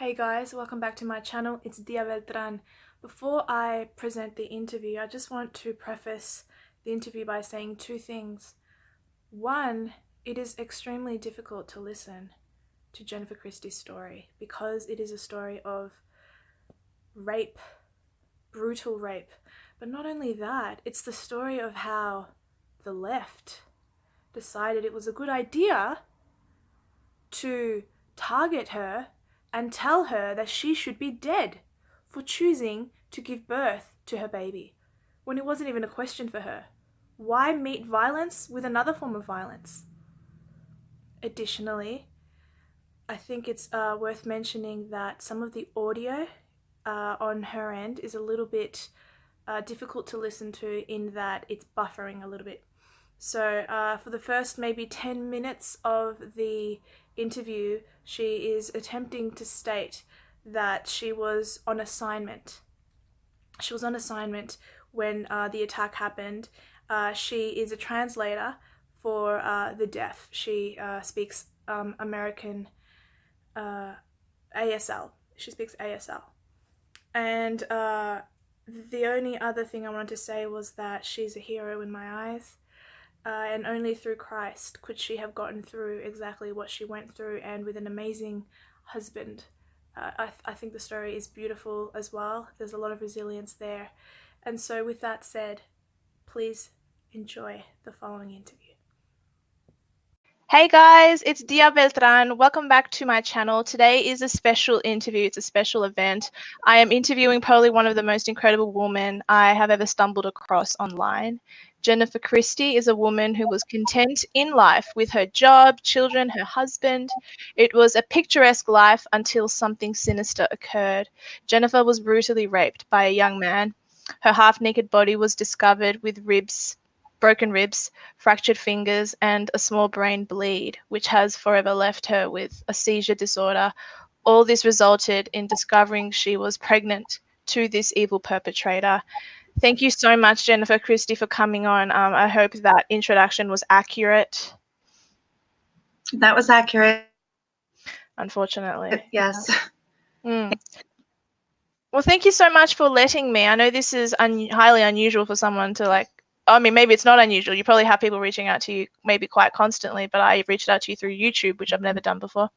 Hey guys, welcome back to my channel. It's Beltran. Before I present the interview, I just want to preface the interview by saying two things. One, it is extremely difficult to listen to Jennifer Christie's story because it is a story of rape, brutal rape. But not only that, it's the story of how the left decided it was a good idea to target her and tell her that she should be dead for choosing to give birth to her baby when it wasn't even a question for her. Why meet violence with another form of violence? Additionally, I think it's worth mentioning that some of the audio on her end is a little bit difficult to listen to in that it's buffering a little bit. So for the first maybe 10 minutes of the interview, she is attempting to state that she was on assignment. She was on assignment when the attack happened. She is a translator for the deaf. She speaks American ASL. She speaks ASL. And the only other thing I wanted to say was that she's a hero in my eyes. And only through Christ could she have gotten through exactly what she went through, and with an amazing husband. I think the story is beautiful as well. There's a lot of resilience there. And so with that said, please enjoy the following interview. Hey guys, it's Beltran. Welcome back to my channel. Today is a special interview. It's a special event. I am interviewing probably one of the most incredible women I have ever stumbled across online. Jennifer Christie is a woman who was content in life with her job, children, her husband. It was a picturesque life until something sinister occurred. Jennifer was brutally raped by a young man. Her half-naked body was discovered with broken ribs, fractured fingers, and a small brain bleed, which has forever left her with a seizure disorder. All this resulted in discovering she was pregnant to this evil perpetrator. Thank you so much, Jennifer Christie, for coming on. I hope that introduction was accurate. That was accurate. Unfortunately. Yes. Well, thank you so much for letting me. I know this is highly unusual for someone to maybe it's not unusual. You probably have people reaching out to you maybe quite constantly, but I reached out to you through YouTube, which I've never done before.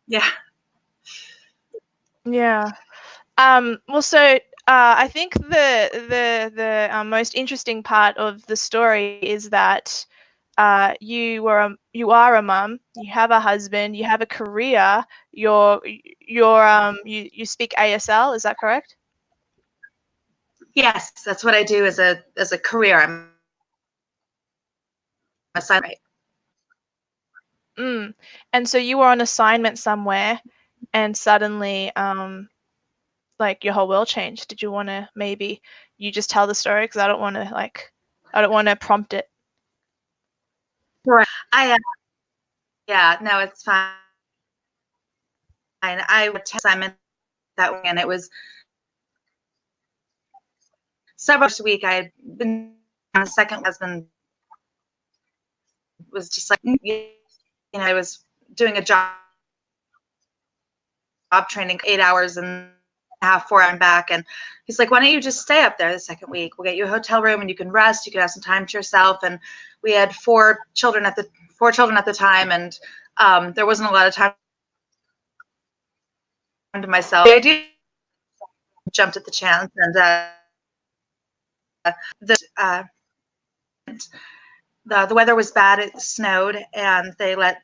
Yeah. Yeah. Well, so I think the most interesting part of the story is that you are a mum, you have a husband, you have a career, you speak ASL, is that correct? Yes, that's what I do as a career. I'm assigned. And so you were on assignment somewhere, and suddenly like your whole world changed. Did you want to maybe you just tell the story, because I don't want to prompt it. Right. Yeah, no, it's fine. I would assignment that week, and it was several weeks. I had been on a second husband, was just like, I was doing a job training 8 hours and a half, 4 I'm back, and he's like, why don't you just stay up there the second week? We'll get you a hotel room and you can rest, you can have some time to yourself. And we had 4 children at the time, and there wasn't a lot of time to myself. The idea jumped at the chance, and the weather was bad, it snowed, and they let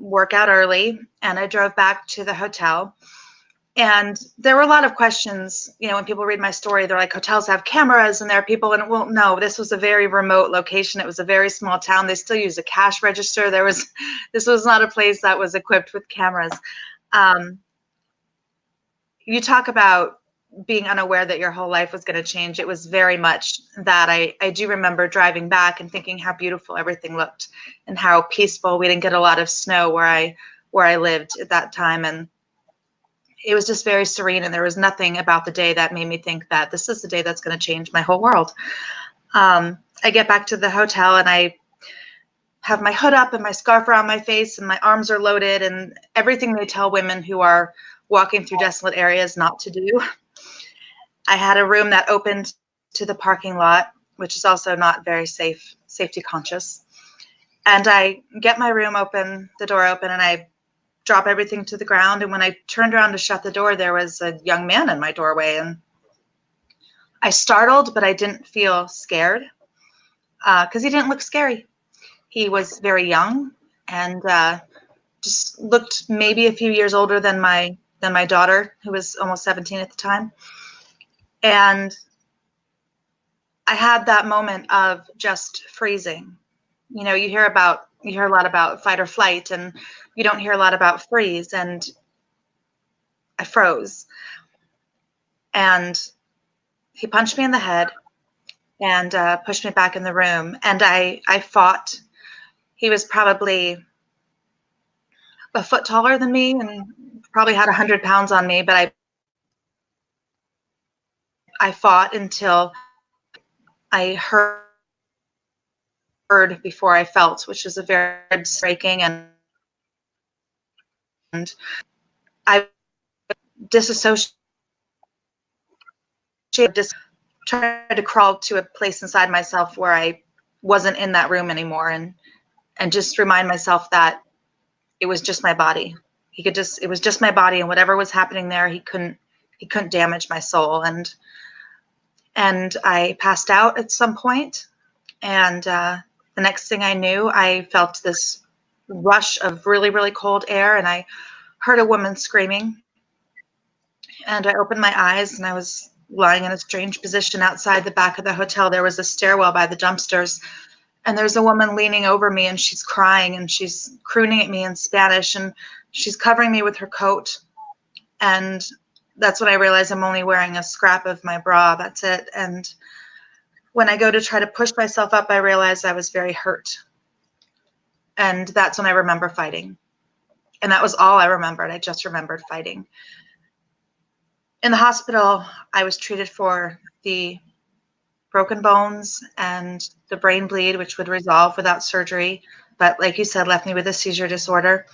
work out early, and I drove back to the hotel. And there were a lot of questions, when people read my story, they're like, hotels have cameras and there are people, and well, no, this was a very remote location. It was a very small town. They still use a cash register. This was not a place that was equipped with cameras. You talk about being unaware that your whole life was going to change. It was very much that. I do remember driving back and thinking how beautiful everything looked and how peaceful. We didn't get a lot of snow where I lived at that time, and it was just very serene, and there was nothing about the day that made me think that this is the day that's going to change my whole world. I get back to the hotel, and I have my hood up and my scarf around my face and my arms are loaded and everything they tell women who are walking through desolate areas not to do. I had a room that opened to the parking lot, which is also not very safety conscious. And I get my room open, the door open, and I drop everything to the ground. And when I turned around to shut the door, there was a young man in my doorway. And I startled, but I didn't feel scared because he didn't look scary. He was very young and just looked maybe a few years older than my daughter, who was almost 17 at the time. And I had that moment of just freezing. You know, you hear a lot about fight or flight, and you don't hear a lot about freeze. And I froze. And he punched me in the head and pushed me back in the room. And I fought. He was probably a foot taller than me and probably had 100 pounds on me, but I fought until I heard before I felt, which is a very breaking, and I disassociated, tried to crawl to a place inside myself where I wasn't in that room anymore, and just remind myself that it was just my body. It was just my body, and whatever was happening there, he couldn't damage my soul. And I passed out at some point, and the next thing I knew, I felt this rush of really, really cold air, and I heard a woman screaming. And I opened my eyes, and I was lying in a strange position outside the back of the hotel. There was a stairwell by the dumpsters, and there's a woman leaning over me, and she's crying, and she's crooning at me in Spanish, and she's covering me with her coat. And that's when I realized I'm only wearing a scrap of my bra. That's it. And when I go to try to push myself up, I realized I was very hurt. And that's when I remember fighting. And that was all I remembered. I just remembered fighting. In the hospital, I was treated for the broken bones and the brain bleed, which would resolve without surgery. But like you said, left me with a seizure disorder.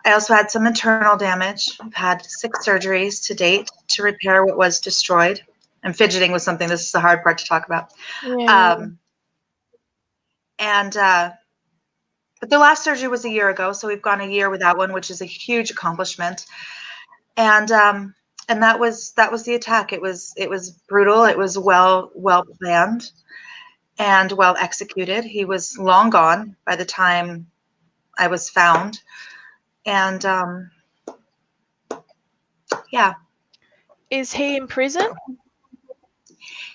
I also had some internal damage. I've had 6 surgeries to date to repair what was destroyed. And fidgeting was something, this is the hard part to talk about. Yeah. But the last surgery was a year ago, so we've gone a year without one, which is a huge accomplishment. And that was the attack. It was brutal. It was well planned and well executed. He was long gone by the time I was found. And yeah. Is he in prison?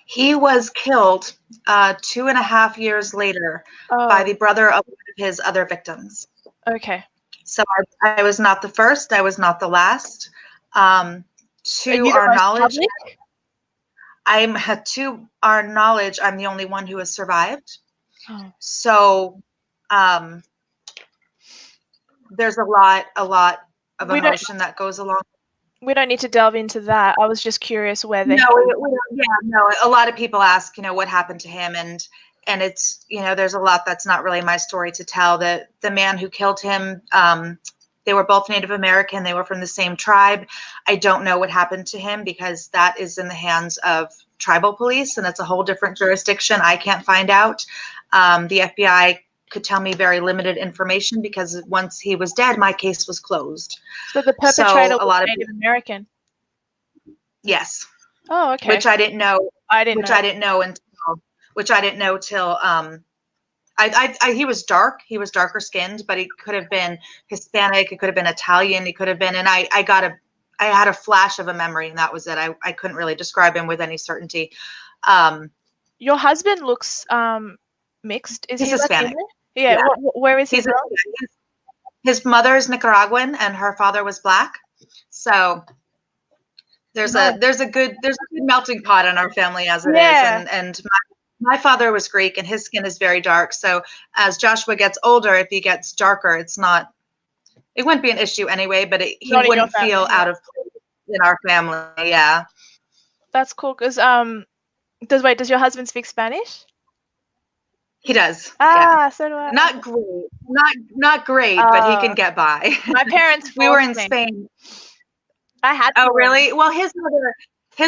He was killed 2.5 years later by the brother of one of his other victims. Okay. So I was not the first. I was not the last. To our knowledge, to our knowledge, I'm the only one who has survived. Oh. So there's a lot of emotion that goes along. We don't need to delve into that. I was just curious whether. No. A lot of people ask, what happened to him, and it's, there's a lot that's not really my story to tell. The man who killed him, they were both Native American. They were from the same tribe. I don't know what happened to him because that is in the hands of tribal police, and it's a whole different jurisdiction. I can't find out. The FBI could tell me very limited information because once he was dead, my case was closed. So the perpetrator was Native American? Yes. Oh, okay. Which I didn't know. I didn't know till he was dark. He was darker skinned, but he could have been Hispanic. It could have been Italian. He could have been, and I had a flash of a memory, and that was it. I couldn't really describe him with any certainty. Your husband looks mixed. Is he Hispanic? Latino? Yeah. Where is he from? His mother is Nicaraguan, and her father was Black. So there's a good melting pot in our family as it is, and my father was Greek, and his skin is very dark. So as Joshua gets older, if he gets darker, it wouldn't be an issue anyway, but he wouldn't feel out of place in our family. Yeah. That's cool. Because does your husband speak Spanish? He does. Ah, so do I. Not great. Not great, but he can get by. My parents We were forced in me. Spain. I had to. Oh, really? Well, his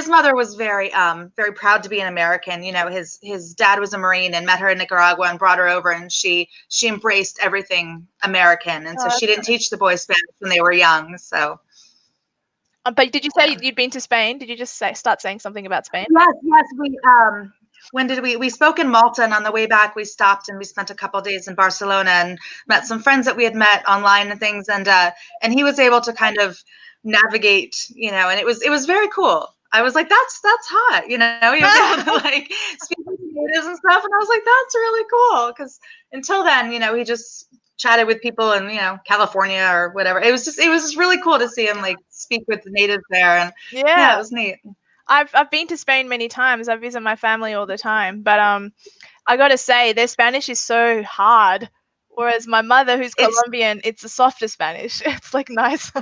mother was very very proud to be an American. You know, his dad was a Marine and met her in Nicaragua and brought her over, and she embraced everything American, and so she didn't teach the boys Spanish when they were young. So. But did you say you'd been to Spain? Did you just start saying something about Spain? Yes. We when did we spoke in Malta, and on the way back we stopped and we spent a couple of days in Barcelona and met some friends that we had met online and things, and he was able to kind of navigate, you know, and it was very cool. I was like, that's hot, you know, he was able to like speak with natives and stuff, and I was like, that's really cool, because until then, you know, he just chatted with people in, you know, California or whatever. It was just really cool to see him like speak with the natives there, and yeah, it was neat. I've been to Spain many times. I visit my family all the time, but I got to say their Spanish is so hard. Whereas my mother, who's Colombian, it's a softer Spanish. It's like nice.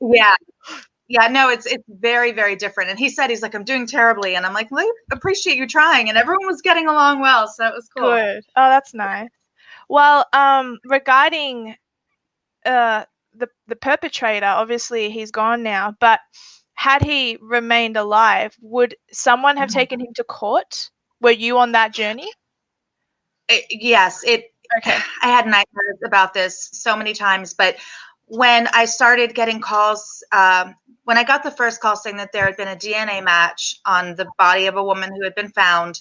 Yeah, no, it's very, very different. And he said, he's like, I'm doing terribly, and I'm like, well, I appreciate you trying, and everyone was getting along well, so it was cool. Good. Oh, that's nice. Well, regarding the perpetrator, obviously he's gone now, but had he remained alive, would someone have taken him to court? Were you on that journey? Yes. Okay. I had nightmares about this so many times, but when I started getting calls, when I got the first call saying that there had been a DNA match on the body of a woman who had been found,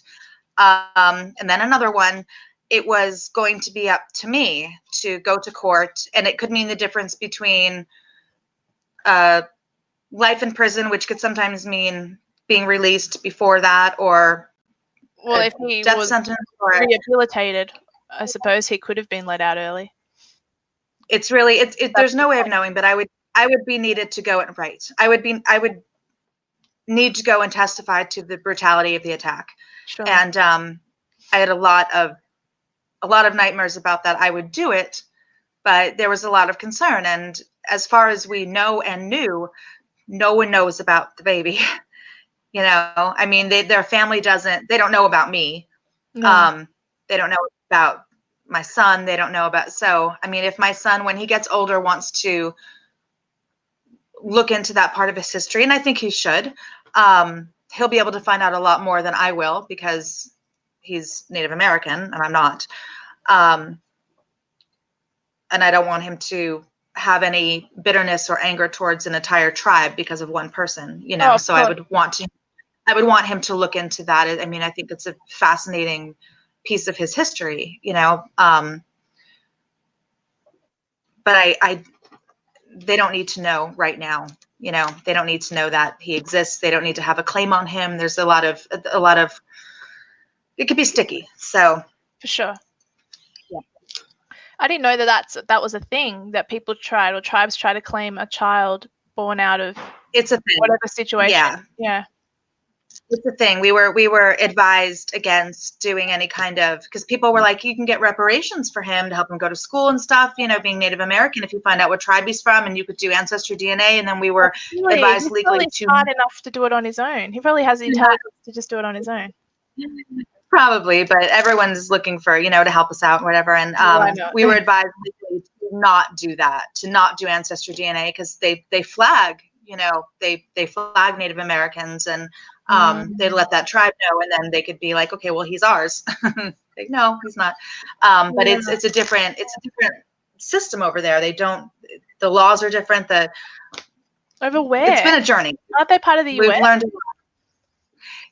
and then another one, it was going to be up to me to go to court, and it could mean the difference between life in prison, which could sometimes mean being released before that, or if he death was sentence, or rehabilitated, I suppose he could have been let out early. It's really there's no way of knowing, but I would be needed to go and I would need to go and testify to the brutality of the attack. Sure. And I had a lot of nightmares about that. I would do it, but there was a lot of concern, and as far as we know and knew, no one knows about the baby. You know, I mean, their family they don't know about me. No. They don't know about my son. They don't know about, so, I mean, if my son, when he gets older, wants to look into that part of his history, and I think he should, he'll be able to find out a lot more than I will, because he's Native American and I'm not. And I don't want him to have any bitterness or anger towards an entire tribe because of one person, you know. So I would want him to look into that. I mean, I think it's a fascinating piece of his history, you know. But they don't need to know right now, you know. They don't need to know that he exists. They don't need to have a claim on him. There's a lot of it could be sticky. So for sure. Yeah. I didn't know that was a thing, that people tribes try to claim a child born out of it's a thing. Whatever situation. Yeah. It's the thing. We were advised against doing any kind of, because people were like, you can get reparations for him to help him go to school and stuff, you know, being Native American, if you find out what tribe he's from, and you could do ancestry DNA. And then we were advised legally to smart enough to do it on his own. He probably has the intelligence to just do it on his own. Probably, but everyone's looking for, you know, to help us out, whatever. And we were advised to not do that, to not do ancestry DNA, because they flag, you know, they flag Native Americans, and they'd let that tribe know, and then they could be like, okay, well, he's ours. Like, no, he's not. But it's a different system over there. The laws are different. Over where? It's been a journey. Aren't they part of the US? We've learned a lot.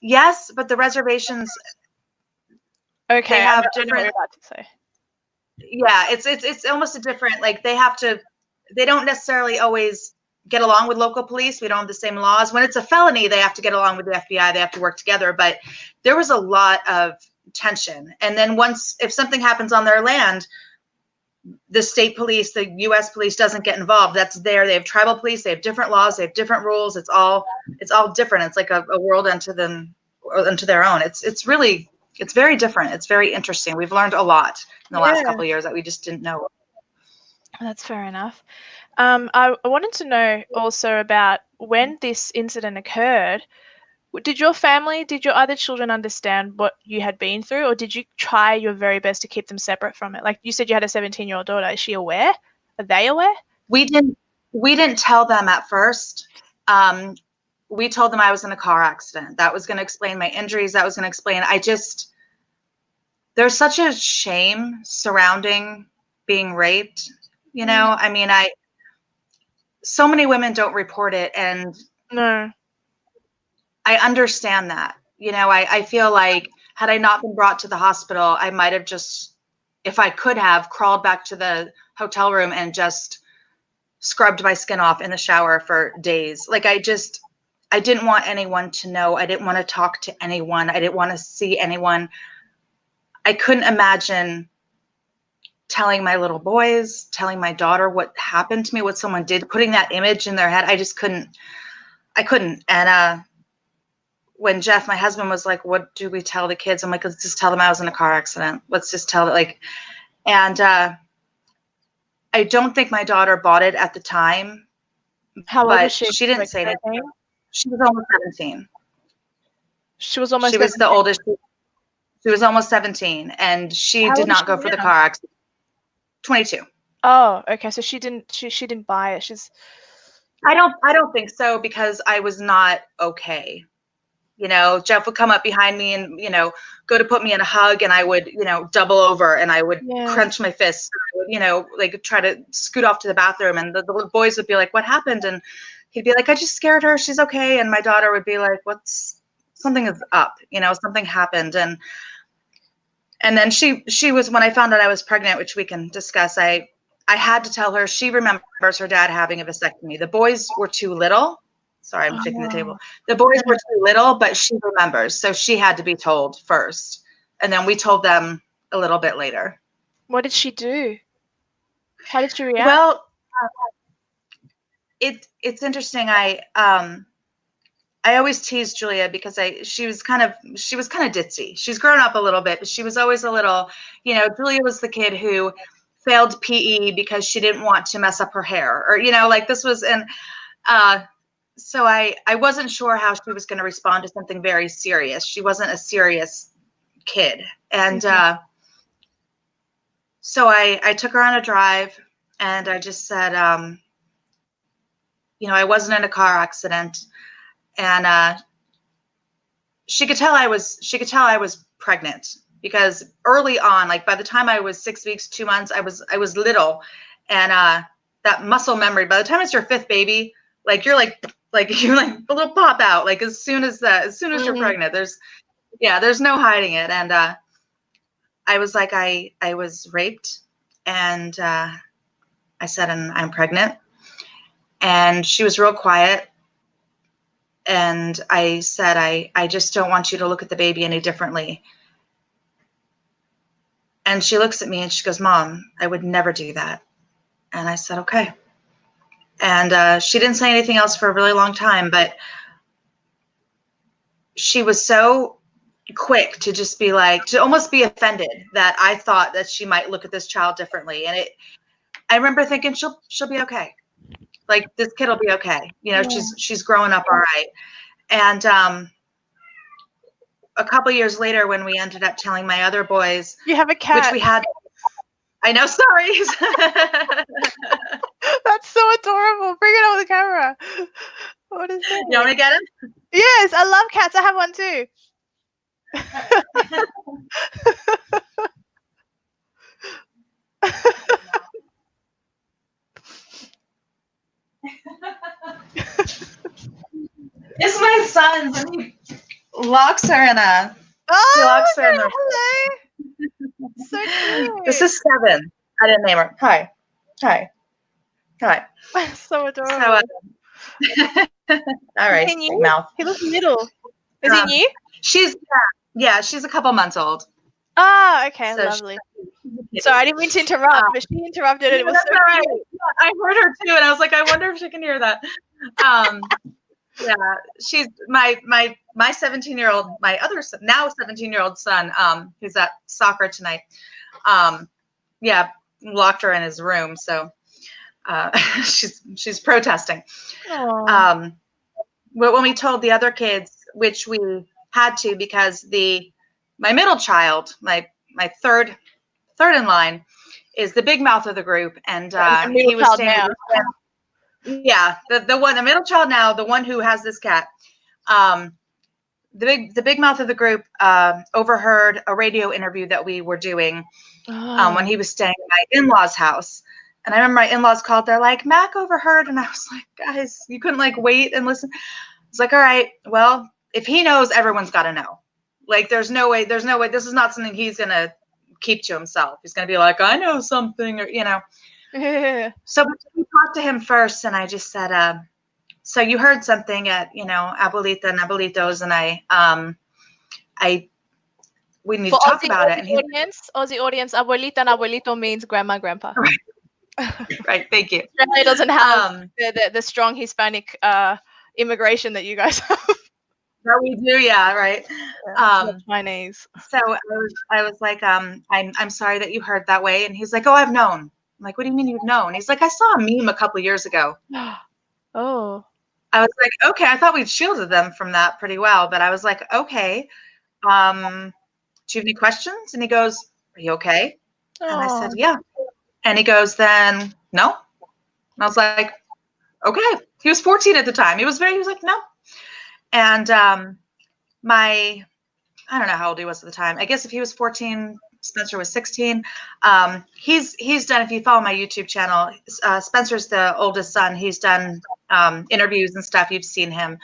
Yes, but the reservations. Okay, they have I know what you're about to say. Yeah, it's almost a different, like, they don't necessarily always get along with local police. We don't have the same laws. When it's a felony, they have to get along with the FBI. They have to work together. But there was a lot of tension. And then if something happens on their land, the state police, the U.S. police doesn't get involved. That's there. They have tribal police. They have different laws. They have different rules. It's all different. It's like a world unto their own. It's very different. It's very interesting. We've learned a lot in the last couple of years that we just didn't know. That's fair enough. I wanted to know also about when this incident occurred. Did your other children understand what you had been through, or did you try your very best to keep them separate from it? Like you said, you had a 17-year-old daughter. Is she aware? Are they aware? We didn't tell them at first. We told them I was in a car accident. That was going to explain my injuries. That was going to explain. There's such a shame surrounding being raped. You know, I mean, so many women don't report it, and No. I understand that. You know, I feel like had I not been brought to the hospital, I might have just, if I could have, crawled back to the hotel room and just scrubbed my skin off in the shower for days. Like I didn't want anyone to know. I didn't want to talk to anyone. I didn't want to see anyone. I couldn't imagine telling my little boys, telling my daughter what happened to me, what someone did, putting that image in their head. I couldn't. And when Jeff, my husband, was like, what do we tell the kids? I'm like, let's just tell them I was in a car accident. Let's just tell it, and I don't think my daughter bought it at the time. How old was she? She didn't say anything. She was almost 17. She was almost. She was the oldest. She was almost 17, and she did not go for the car accident. 22. Oh, okay. So she didn't buy it. I don't think so, because I was not okay. You know, Jeff would come up behind me and, you know, go to put me in a hug, and I would, you know, double over, and I would crunch my fists, you know, like try to scoot off to the bathroom, and the little boys would be like, what happened? And he'd be like, I just scared her. She's okay. And my daughter would be like, something is up, you know, something happened. And then she was, when I found out I was pregnant, which we can discuss, I had to tell her, she remembers her dad having a vasectomy. The boys were too little. Sorry, I'm shaking the table. The boys were too little, but she remembers. So she had to be told first. And then we told them a little bit later. What did she do? How did she react? Well, it's interesting. I always tease Julia because she was kind of ditzy. She's grown up a little bit, but she was always a little, you know, Julia was the kid who failed PE because she didn't want to mess up her hair, or, you know, like this was, and so I wasn't sure how she was going to respond to something very serious. She wasn't a serious kid. And so I took her on a drive, and I just said, you know, I wasn't in a car accident. And she could tell I was pregnant, because early on, like by the time I was 6 weeks, 2 months, I was little, and that muscle memory. By the time it's your fifth baby, like you're like a little pop out. Like as soon as you're pregnant, there's no hiding it. And I was like, I was raped, and I said, and I'm pregnant, and she was real quiet. And I said, I just don't want you to look at the baby any differently. And she looks at me and she goes, Mom, I would never do that. And I said, okay. And she didn't say anything else for a really long time, but she was so quick to just be like, to almost be offended that I thought that she might look at this child differently. And I remember thinking, she'll be okay. Like this kid will be okay. You know, she's growing up all right. And a couple years later, when we ended up telling my other boys, you have a cat, which we had. I know, sorry. That's so adorable. Bring it on the camera. What is that? You want me to get him? Yes, I love cats. I have one too. It's my son's, and he locks her in a. Oh, he locks her in the. Hello. So cute. This is 7. I didn't name her. Hi. So adorable. So, all right. Big mouth. He looks little. Is he new? She's she's a couple months old. Oh, okay, So lovely. Sorry, I didn't mean to interrupt, but she interrupted it. It was so right. cute. I heard her too, and I was like, I wonder if she can hear that. Yeah, she's my 17-year-old, my other now 17-year-old son, who's at soccer tonight. Yeah, locked her in his room, so she's protesting. But when we told the other kids, which we had to because my middle child, my third in line, is the big mouth of the group, and he was staying with the middle child now, the one who has this cat. The big mouth of the group overheard a radio interview that we were doing when he was staying at my in-laws' house. And I remember my in-laws called. They're like, Mac overheard. And I was like, guys, you couldn't like wait and listen. I was like, all right, well, if he knows, everyone's got to know. Like, there's no way. This is not something he's going to keep to himself. He's going to be like, I know something, or, you know. So we talked to him first, and I just said, so you heard something at, you know, Abuelita and Abuelitos, and we need to talk about it. And Aussie audience, Abuelita and Abuelito means grandma, grandpa. Right. Thank you. Australia doesn't have the strong Hispanic immigration that you guys have. That we do, yeah, right. Chinese. So I was like, I'm sorry that you heard that way. And he's like, oh, I've known. I'm like, what do you mean you've known? He's like, I saw a meme a couple of years ago. Oh. I was like, okay, I thought we'd shielded them from that pretty well, but I was like, okay. Do you have any questions? And he goes, are you okay? And I said, yeah. And he goes, then no. And I was like, okay. He was 14 at the time. He was like, no. And I don't know how old he was at the time. I guess if he was 14, Spencer was 16. He's done, if you follow my YouTube channel, Spencer's the oldest son. He's done interviews and stuff. You've seen him.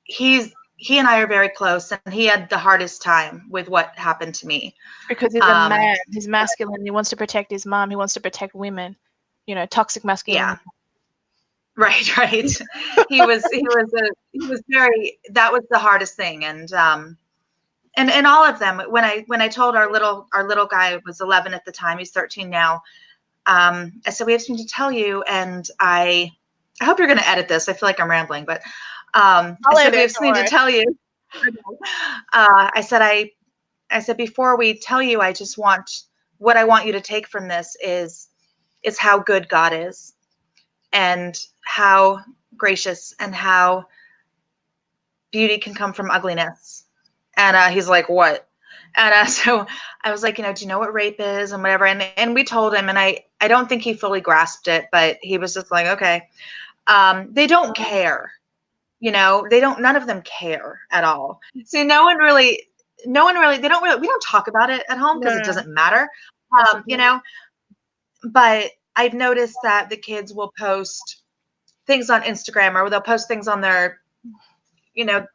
He and I are very close, and he had the hardest time with what happened to me. Because he's a man. He's masculine. He wants to protect his mom. He wants to protect women. You know, toxic masculinity. Yeah. Right. He was very, that was the hardest thing. And all of them, when I told our little guy was 11 at the time, he's 13 now. I said, we have something to tell you. And I hope you're going to edit this. I feel like I'm rambling, but I said, we have something to tell you. I said, before we tell you, what I want you to take from this is how good God is, and how gracious, and how beauty can come from ugliness. And he's like, what? And so I was like, do you know what rape is and whatever? And we told him, and I don't think he fully grasped it, but he was just like, okay. They don't care. None of them care at all. So we don't talk about it at home because it doesn't matter. But I've noticed that the kids will post things on Instagram, or they'll post things on their,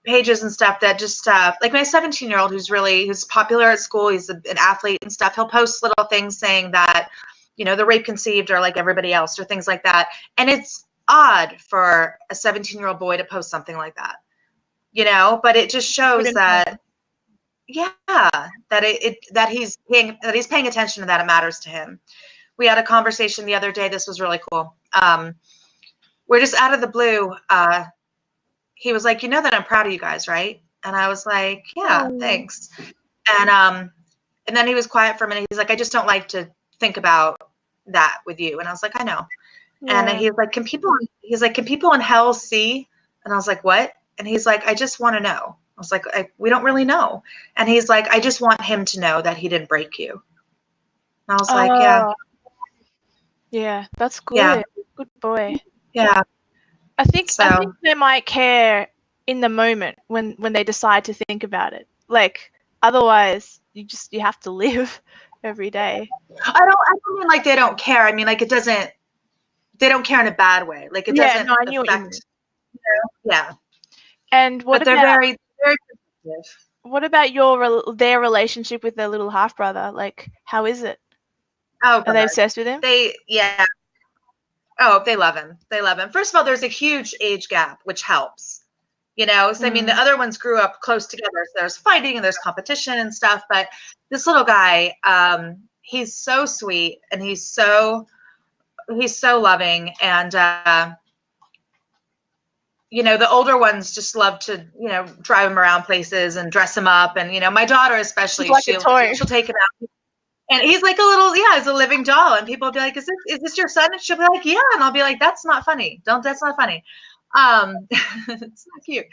pages and stuff that just, like my 17-year-old who's popular at school, he's an athlete and stuff. He'll post little things saying that, the rape conceived or like everybody else or things like that. And it's odd for a 17-year-old boy to post something like that, but it just shows that, that he's paying attention to that. It matters to him. We had a conversation the other day. This was really cool. We're just out of the blue. He was like, that I'm proud of you guys, right? And I was like, yeah, thanks. And then he was quiet for a minute. He's like, I just don't like to think about that with you. And I was like, I know. Yeah. And he's like, can people in hell see? And I was like, what? And he's like, I just want to know. I was like, we don't really know. And he's like, I just want him to know that he didn't break you. And I was like, yeah. Yeah, that's good. Yeah. Good boy. Yeah. I think they might care in the moment when they decide to think about it. Like, otherwise you have to live every day. I don't mean like they don't care. I mean like they don't care in a bad way. Like it doesn't I knew affect, what you mean. Yeah. And but they're very, very protective. What about their relationship with their little half brother? Like, how is it? Oh, are they obsessed with him? Oh, they love him. They love him. First of all, there's a huge age gap, which helps. So I mean, the other ones grew up close together. So there's fighting and there's competition and stuff. But this little guy, he's so sweet and he's so loving. And the older ones just love to drive him around places and dress him up. And my daughter especially, she'll take him out. And he's like he's a living doll. And people will be like, is this your son? And she'll be like, yeah. And I'll be like, that's not funny. That's not funny. It's not cute.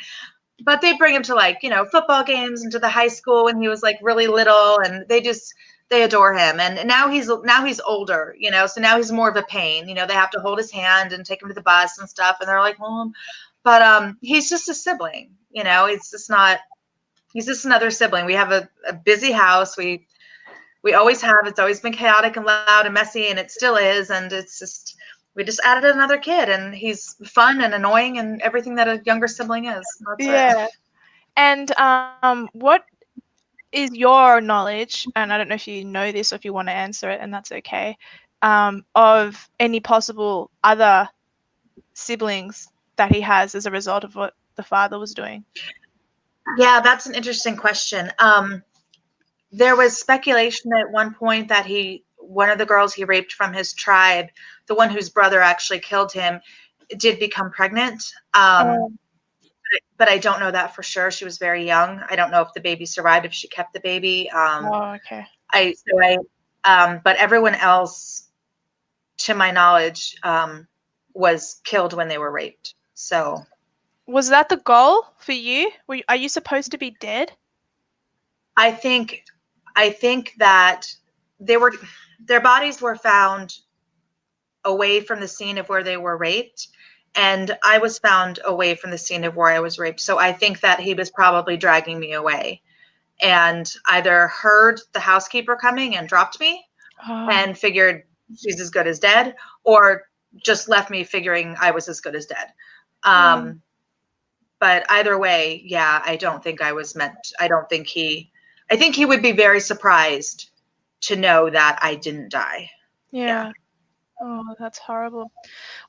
But they bring him to, like, football games and to the high school when he was like really little, and they adore him. And now he's older, so now he's more of a pain. They have to hold his hand and take him to the bus and stuff, and they're like, well, but he's just a sibling, he's just another sibling. We have a busy house. We always have. It's always been chaotic and loud and messy, and it still is. And we just added another kid, and he's fun and annoying and everything that a younger sibling is. That's it. And what is your knowledge, and I don't know if you know this or if you want to answer it, and that's okay, of any possible other siblings that he has as a result of what the father was doing? Yeah, that's an interesting question. There was speculation at one point that one of the girls he raped from his tribe, the one whose brother actually killed him, did become pregnant. But I don't know that for sure. She was very young. I don't know if the baby survived, if she kept the baby. Okay. But everyone else, to my knowledge, was killed when they were raped. So. Was that the goal for you? Are you supposed to be dead? I think that their bodies were found away from the scene of where they were raped, and I was found away from the scene of where I was raped. So I think that he was probably dragging me away, and either heard the housekeeper coming and dropped me and figured she's as good as dead, or just left me figuring I was as good as dead. But either way, yeah, I don't think I was meant. I think he would be very surprised to know that I didn't die. Yeah. Oh, that's horrible.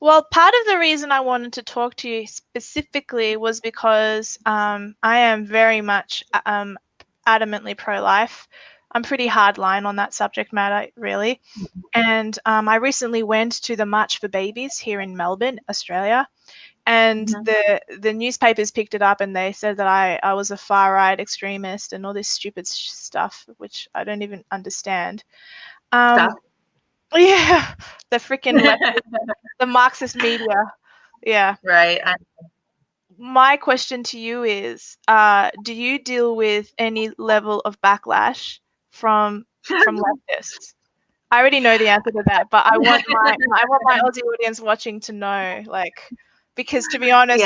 Well, part of the reason I wanted to talk to you specifically was because I am very much adamantly pro-life. I'm pretty hardline on that subject matter, really. And I recently went to the March for Babies here in Melbourne, Australia. And the newspapers picked it up, and they said that I was a far-right extremist and all this stupid stuff, which I don't even understand. Yeah, the freaking the Marxist media. Yeah. Right. My question to you is, do you deal with any level of backlash from leftists? I already know the answer to that, but I want my Aussie audience watching to know, like, because to be honest,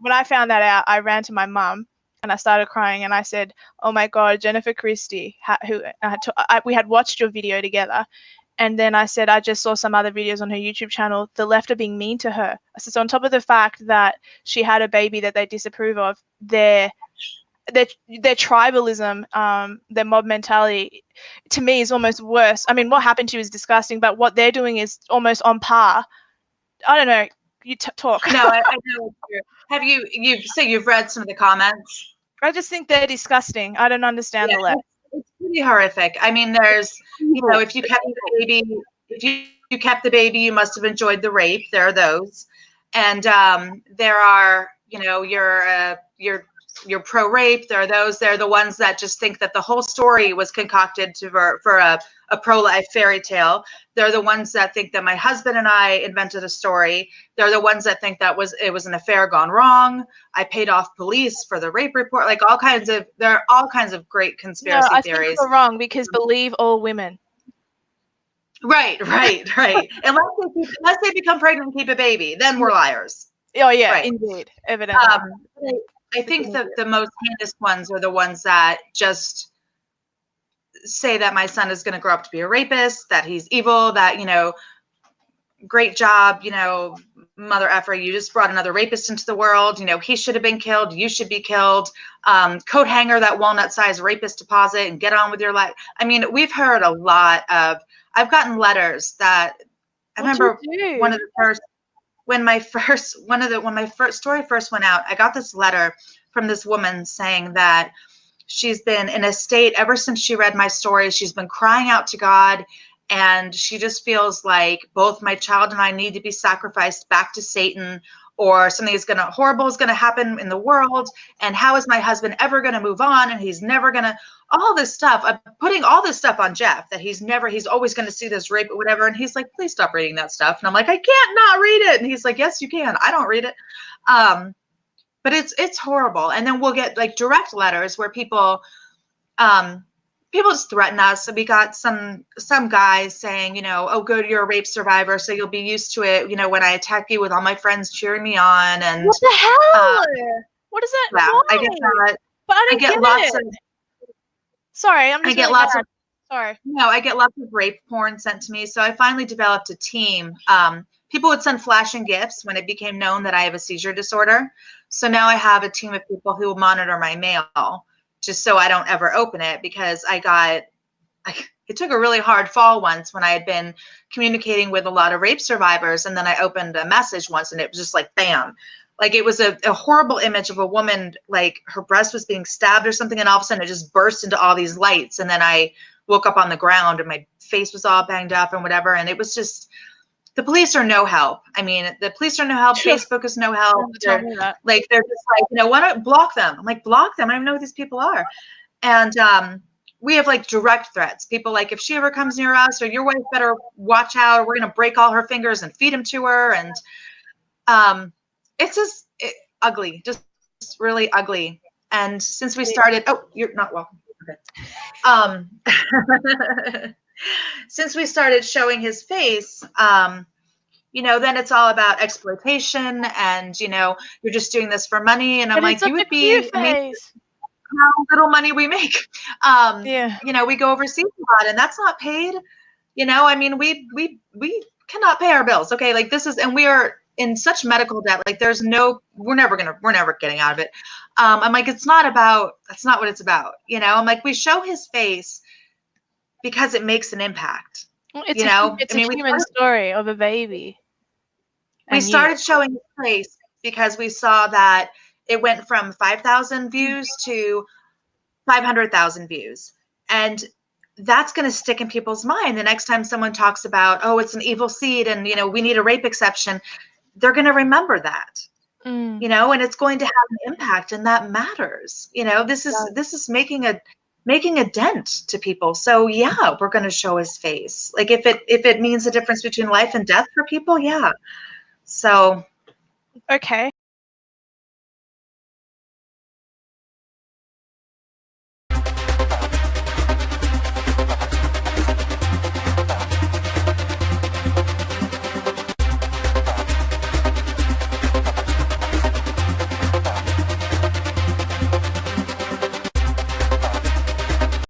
when I found that out, I ran to my mum and I started crying, and I said, "Oh my God, Jennifer Christie, we had watched your video together." And then I said, I just saw some other videos on her YouTube channel. The left are being mean to her. I said, so on top of the fact that she had a baby that they disapprove of, their tribalism, their mob mentality, to me is almost worse. I mean, what happened to you is disgusting, but what they're doing is almost on par. I don't know. You talk. No, I know. Have you've read some of the comments? I just think they're disgusting. I don't understand the left. It's pretty horrific. I mean, there's, if you kept the baby, you must have enjoyed the rape. There are those, and there are, you're pro-rape. There are those. They're the ones that just think that the whole story was concocted for a pro-life fairy tale. They're the ones that think that my husband and I invented a story. They're the ones that think it was an affair gone wrong. I paid off police for the rape report. Like there are all kinds of great conspiracy theories. I think you're wrong, because believe all women. Right. Unless they become pregnant and keep a baby, then we're liars. Oh yeah, right. Indeed, evidently. I think that the most heinous ones are the ones that just say that my son is going to grow up to be a rapist, that he's evil, that, great job, mother effer, you just brought another rapist into the world. He should have been killed. You should be killed. Coat hanger that walnut-sized rapist deposit and get on with your life. I mean, we've heard a lot of. I've gotten letters that I remember one of the first. When my story first went out, I got this letter from this woman saying that she's been in a state ever since she read my story. She's been crying out to God, and she just feels like both my child and I need to be sacrificed back to Satan, or something horrible is gonna happen in the world, and how is my husband ever gonna move on, and he's never gonna, all this stuff. I'm putting all this stuff on Jeff, that he's always gonna see this rape or whatever, and he's like, please stop reading that stuff. And I'm like, I can't not read it. And he's like, yes, you can. I don't read it. But it's horrible. And then we'll get like direct letters where people just threaten us. So we got some guys saying, you know, oh, good, you're a rape survivor, so you'll be used to it, you know, when I attack you with all my friends cheering me on. And what the hell? What is that? Yeah, Why? I get that. But I get lots of. Sorry, I'm just. I get lots of. Sorry. No, I get lots of rape porn sent to me. So I finally developed a team. People would send flashing gifts when it became known that I have a seizure disorder. So now I have a team of people who will monitor my mail, just so I don't ever open it, because it took a really hard fall once when I had been communicating with a lot of rape survivors, and then I opened a message once and it was just like, bam. Like it was a horrible image of a woman, like her breast was being stabbed or something, and all of a sudden it just burst into all these lights, and then I woke up on the ground and my face was all banged up and whatever, and it was just, the police are no help. I mean, the police are no help. Sure. Facebook is no help. They're just like, you know, why don't block them? I'm like, block them? I don't even know who these people are. And we have like direct threats. People like, if she ever comes near us, or your wife better watch out, or we're going to break all her fingers and feed them to her. And it's just ugly, just really ugly. And since we started, oh, you're not welcome. Okay. Since we started showing his face, you know, then it's all about exploitation, and, you know, you're just doing this for money. And I'm like, you would be amazing how little money we make. Yeah. You know, we go overseas a lot, and that's not paid. You know, I mean, we cannot pay our bills. Okay, like this is, and we are in such medical debt. Like we're never getting out of it. I'm like, that's not what it's about. You know, I'm like, we show his face because it makes an impact. Well, it's a human story of a baby. We started showing his face because we saw that it went from 5,000 views to 500,000 views. And that's going to stick in people's mind. The next time someone talks about, oh, it's an evil seed and, you know, we need a rape exception, they're going to remember that, you know, and it's going to have an impact, and that matters. You know, this is making a dent to people. So yeah, we're going to show his face. Like if it means a difference between life and death for people, yeah. So okay,